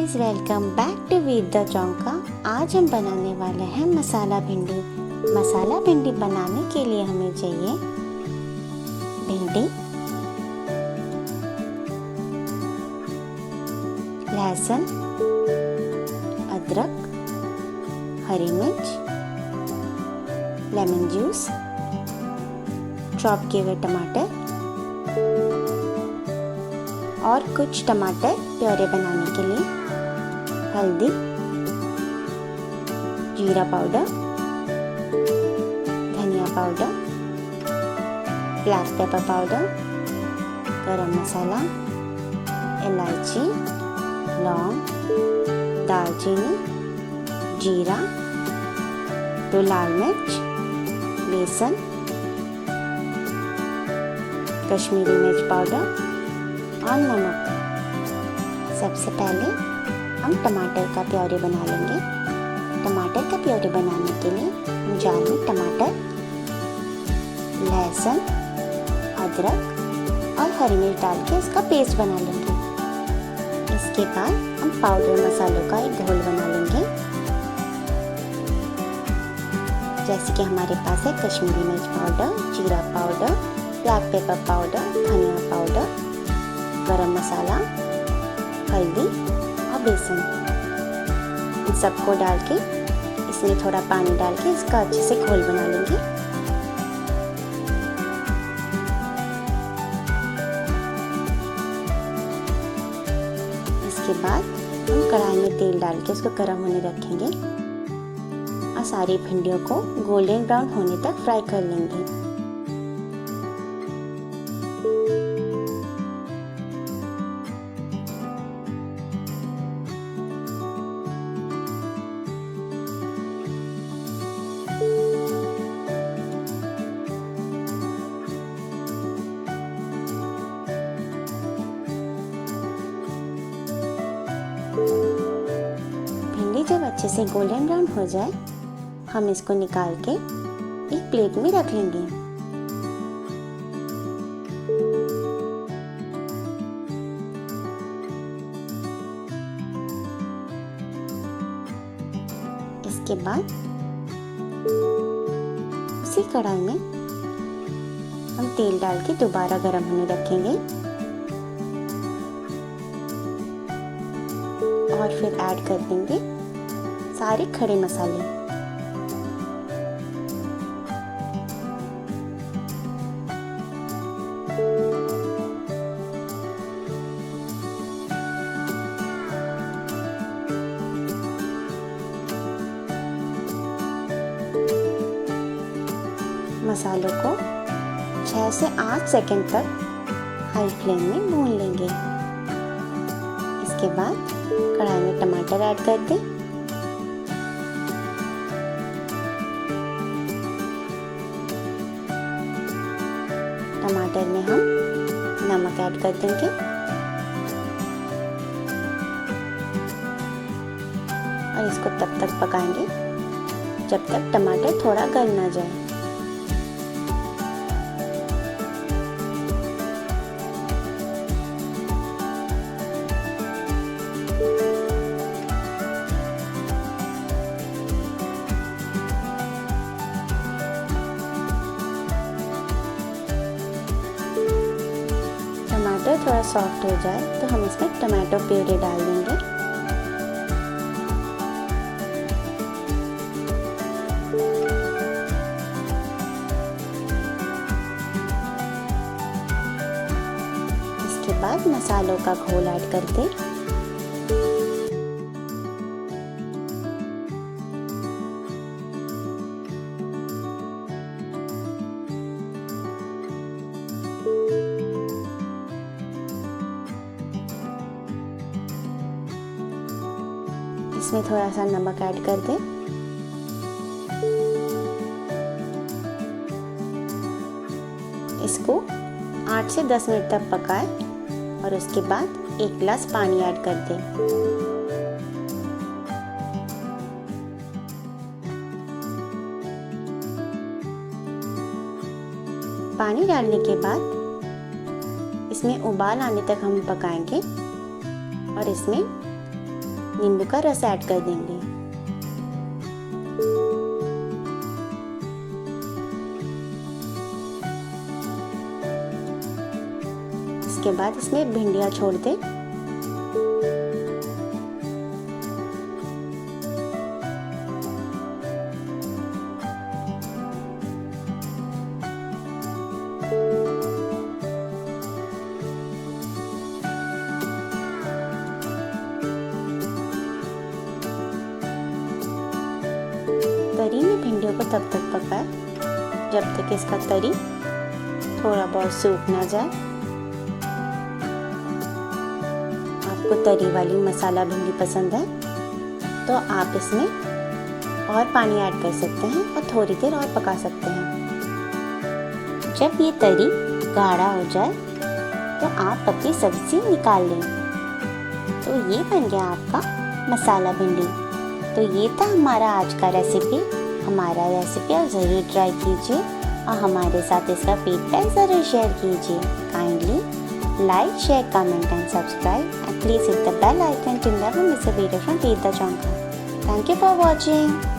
Guys, welcome back to वीर द चौंका। आज हम बनाने वाले हैं मसाला भिंडी। मसाला भिंडी बनाने के लिए हमें चाहिए भिंडी, लहसुन, अदरक, हरी मिर्च, लेमन जूस, चॉप किए हुए टमाटर और कुछ टमाटर प्योरे बनाने के लिए, हल्दी, जीरा पाउडर, धनिया पाउडर, ब्लैक पेपर पाउडर, गरम मसाला, इलायची, लौंग, दालचीनी, जीरा, 2 लाल मिर्च, बेसन, कश्मीरी मिर्च पाउडर और नमक। सबसे पहले हम टमाटर का प्योरे बना लेंगे। टमाटर का प्योरे बनाने के लिए हम जार में टमाटर, लहसुन, अदरक और हरी मिर्च डाल के इसका पेस्ट बना लेंगे। इसके बाद हम पाउडर मसालों का एक घोल बना लेंगे। जैसे कि हमारे पास है कश्मीरी मिर्च पाउडर, जीरा पाउडर, ब्लैक पेपर पाउडर, धनिया पाउडर, गरम मसाला, हल्दी और बेसन। इन सबको डाल के इसमें थोड़ा पानी डाल के इसका अच्छे से घोल बना लेंगे। इसके बाद हम कढ़ाई में तेल डाल के इसको गर्म होने रखेंगे और सारी भिंडियों को गोल्डन ब्राउन होने तक फ्राई कर लेंगे। भिंडी जब अच्छे से गोल्डन ब्राउन हो जाए, हम इसको निकाल के एक प्लेट में रख लेंगे। इसके बाद उसी कढ़ाई में हम तेल डाल के दोबारा गरम होने रखेंगे और फिर ऐड कर देंगे सारे खड़े मसाले। मसालों को 6 से 8 सेकंड तक हाई फ्लेम में भून लेंगे। इसके बाद कढ़ाई में टमाटर ऐड कर दें। टमाटर में हम नमक ऐड कर देंगे और इसको तब तक पकाएंगे जब तक टमाटर थोड़ा गल ना जाए। टमाटर थोड़ा सॉफ्ट हो जाए तो हम इसमें टमाटो प्यूरी डाल देंगे। इसके बाद मसालों का घोल ऐड कर दें। इसमें थोड़ा सा नमक ऐड कर दें। इसको 8 से 10 मिनट तक पकाएं और उसके बाद 1 गिलास पानी ऐड कर दें। पानी डालने के बाद इसमें उबाल आने तक हम पकाएंगे और इसमें नींबू का रस ऐड कर देंगे। इसके बाद इसमें भिंडियाँ छोड़ दें। तरी में भिंडियों को तब तक पकाएं जब तक इसका तरी थोड़ा बहुत सूख ना जाए। आपको तरी वाली मसाला भिंडी पसंद है तो आप इसमें और पानी ऐड कर सकते हैं और थोड़ी देर और पका सकते हैं। जब ये तरी गाढ़ा हो जाए तो आप अपनी सब्जी निकाल लें। तो ये बन गया आपका मसाला भिंडी। तो ये था हमारा आज का रेसिपी। हमारा रेसिपी आप ज़रूर ट्राई कीजिए और हमारे साथ इसका फीडबैक ज़रूर शेयर कीजिए। Kindly like, share, comment and subscribe and please hit the bell icon to never miss a video from Veer the Chaunka. Thank you for watching.